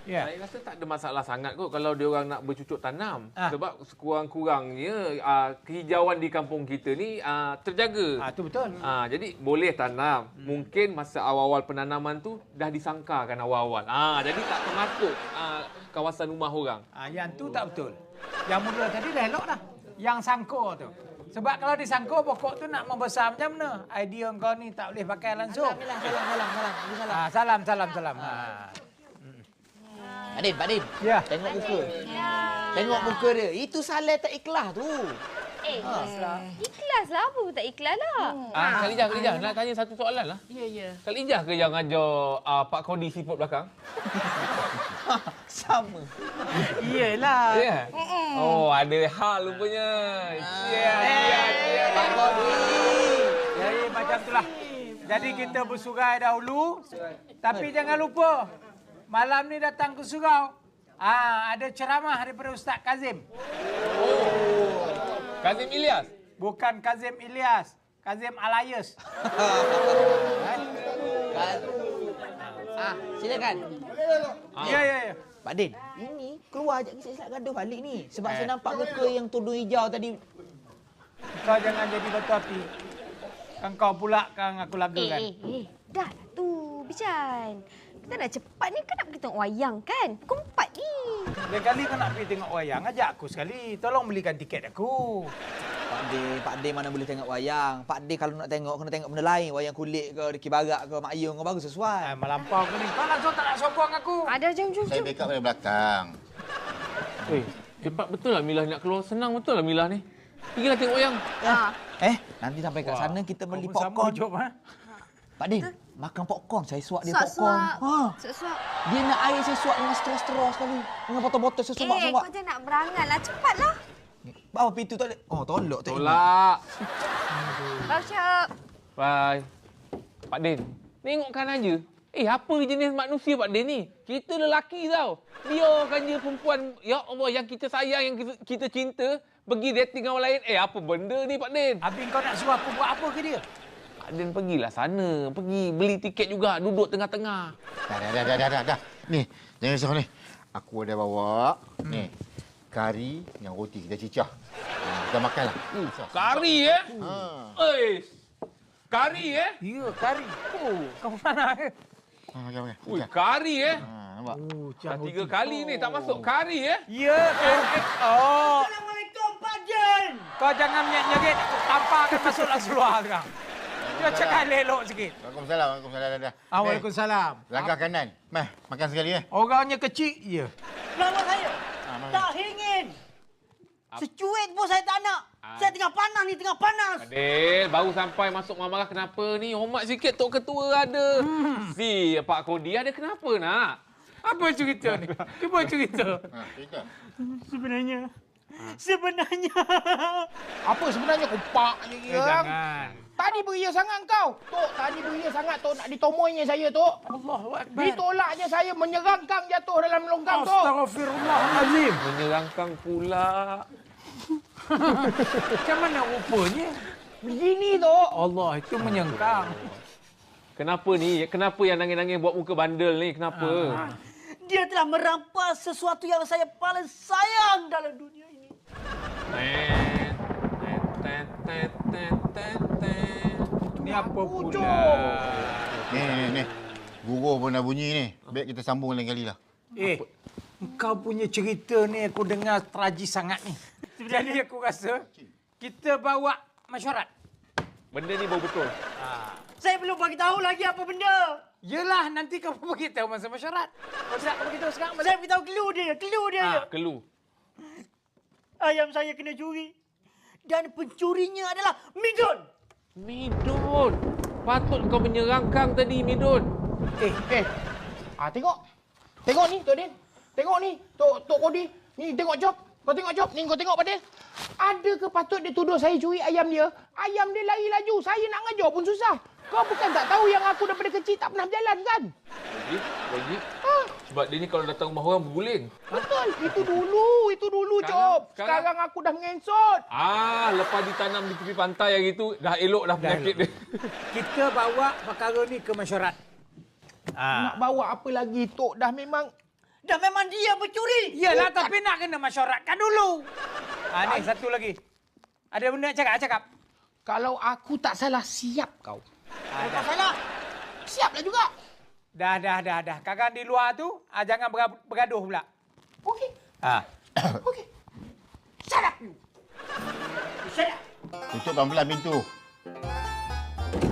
Ya. Saya rasa tak ada masalah sangat kot kalau dia orang nak bercucuk tanam. Sebab sekurang-kurangnya kehijauan di kampung kita ni terjaga. Itu betul. Jadi boleh tanam. Mungkin masa awal-awal penanaman tu dah disangkakan awal-awal. Jadi tak termasuk kawasan rumah orang. Yang tu tak betul. Yang mula tadi dah elok dah. Yang sangka tu. Sebab kalau disangka pokok tu nak membesar macam mana? Idea kau ni tak boleh pakai langsung. Salam. Pak Din. Ya. Tengok muka. Tengok muka dia. Itu Saleh tak ikhlas tu. Ikhlas lah. Apa tak ikhlas lah. Kak Lijah, nak tanya satu soalan lah. Ya. Kak Lijah ke yang ajar Pak Kodi siput belakang? Sama. Iyalah. Ya? Oh, ada hal rupanya. Pak Kodi. Jadi macam itulah. Jadi kita bersurai dahulu. Tapi jangan lupa. Malam ni datang ke surau. Ada ceramah daripada Ustaz Kazim. Kazim Ilyas? Bukan Kazim Ilyas. Kazim Alayus. Silakan. Ya. Pak Din, ini keluar je saya silap gaduh balik ni. Sebab saya nampak muka yang tudung hijau tadi. Kau jangan jadi batu api. Kan kau pula kan aku lagakan. Dah lah tu, Bijan. Kita dah cepat ni kan nak pergi tengok wayang kan? Pukul 4 ni. Lain kali kau nak pergi tengok wayang, ajak aku sekali. Tolong belikan tiket aku. Pak D mana boleh tengok wayang. Pak D kalau nak tengok, kena tengok benda lain. Wayang kulit ke, Deki Barak ke, Mak Ayung ke, baru sesuai. Melampau ke ni. Kau langsung tak nak sokong aku. Ada jom. Saya backup dari belakang. Cepat betul lah Milah nak keluar. Senang betul lah Milah ni. Pergilah tengok wayang. Nanti sampai kat sana kita beli Kau pun popcorn. sama, Jom, Pak Din, makan popcorn. Saya suap dia popcorn. Suap-suap. Dia nak air saya suap dengan straw sekali. Dengan botol-botol saya suap-suap. Kau jangan nak berangan lah. Cepatlah. Bawa pintu tolak. Tolak. Tolak. Baucap. Bye. Pak Din, tengokkan aja. Apa jenis manusia Pak Din ni? Kita lelaki tau. Biarkan je perempuan, ya Allah, yang kita sayang, yang kita cinta, pergi dating dengan orang lain. Apa benda ni Pak Din? Habis kau nak suruh aku buat apa ke dia? Pak Din pergilah sana. Pergi beli tiket juga. Duduk tengah-tengah. Dah. Ni, jangan risau ni. Aku ada bawa. Ni, kari dengan roti kita cicah. Kita makanlah. Kari Kari Ya, kari. Kau mana? Makan. Ui, kari Nampak? Dah 3 kali ni tak masuk kari Ya, kari. Assalamualaikum, Pak Jen. Kau jangan menyerit. Aku tampakkan masuklah keluar sekarang. Dia cakap elok sikit. Waalaikumsalam. Dah. Waalaikumsalam. Langkah kanan. Meh, makan sekali ya. Orangnya kecil, ya. Nama saya tak ingin. Secuit pun saya tak nak. Saya tengah panas ni, tengah panas. Adil, baru sampai masuk marah kenapa ni? Hormat sikit Tok Ketua ada. Si Pak Kodi ada kenapa nak? Apa cerita ni? Cuba cerita. Cerita. Sebenarnya. Apa sebenarnya kupak je kira? Jangan. Tadi beria sangat kau. Tok, tadi beria sangat Tok. Nak ditomoinya saya, Tok. Allahuakbar. Ditolaknya saya menyerangkang jatuh dalam longgang, Tok. Astaghfirullahalazim. Menyerangkan pula. Macam mana rupanya? Begini, Tok. Allah, itu menyengkang. Kenapa ni? Kenapa yang nangis-nangis buat muka bandel ni? Kenapa? Dia telah merampas sesuatu yang saya paling sayang dalam dunia ini. Ni apa pula? Ni. Guru pun dah bunyi ni. Baik kita sambung lain kali lah. Kau punya cerita ni aku dengar tragis sangat ni. Jadi aku rasa kita bawa mesyuarat. Benda ni baru betul. Saya belum bagi tahu lagi apa benda. Yelah, nanti kau beritahu masa mesyuarat. Kau tak beritahu sekarang. Saya beritahu clue dia. Kelu. Ayam saya kena curi. Dan pencurinya adalah Midun. Midun. Patut kau menyerangkan tadi, Midun. Tengok. Tengok ni, Tok Din. Tengok ni, Tok Kodi. Ni, tengok Job. Kau tengok Job. Ni, kau tengok Padil. Adakah patut dia tuduh saya curi ayam dia? Ayam dia lari laju. Saya nak ngajar pun susah. Kau bukan tak tahu yang aku daripada kecil tak pernah berjalan kan? Logik. Sebab dia ni kalau datang rumah orang berguling. Betul. Itu dulu, Job. Sekarang aku dah mengesot. Lepas ditanam di tepi pantai hari tu, dah elok dah penyakit dia. Kita bawa perkara ni ke mesyuarat. Nak bawa apa lagi, Tok? Dah memang Dah memang dia pencuri. Iyalah, tapi nak kena mesyuaratkan dulu. Ni satu lagi. Ada benda nak cakap? Kalau aku tak salah, siap kau. Kalau tak salah. Siaplah juga. Dah. Kakak di luar tu, jangan bergaduh pula. Okey. Okey. Shut up you. Shut up. Tutup pelan-pelan pintu.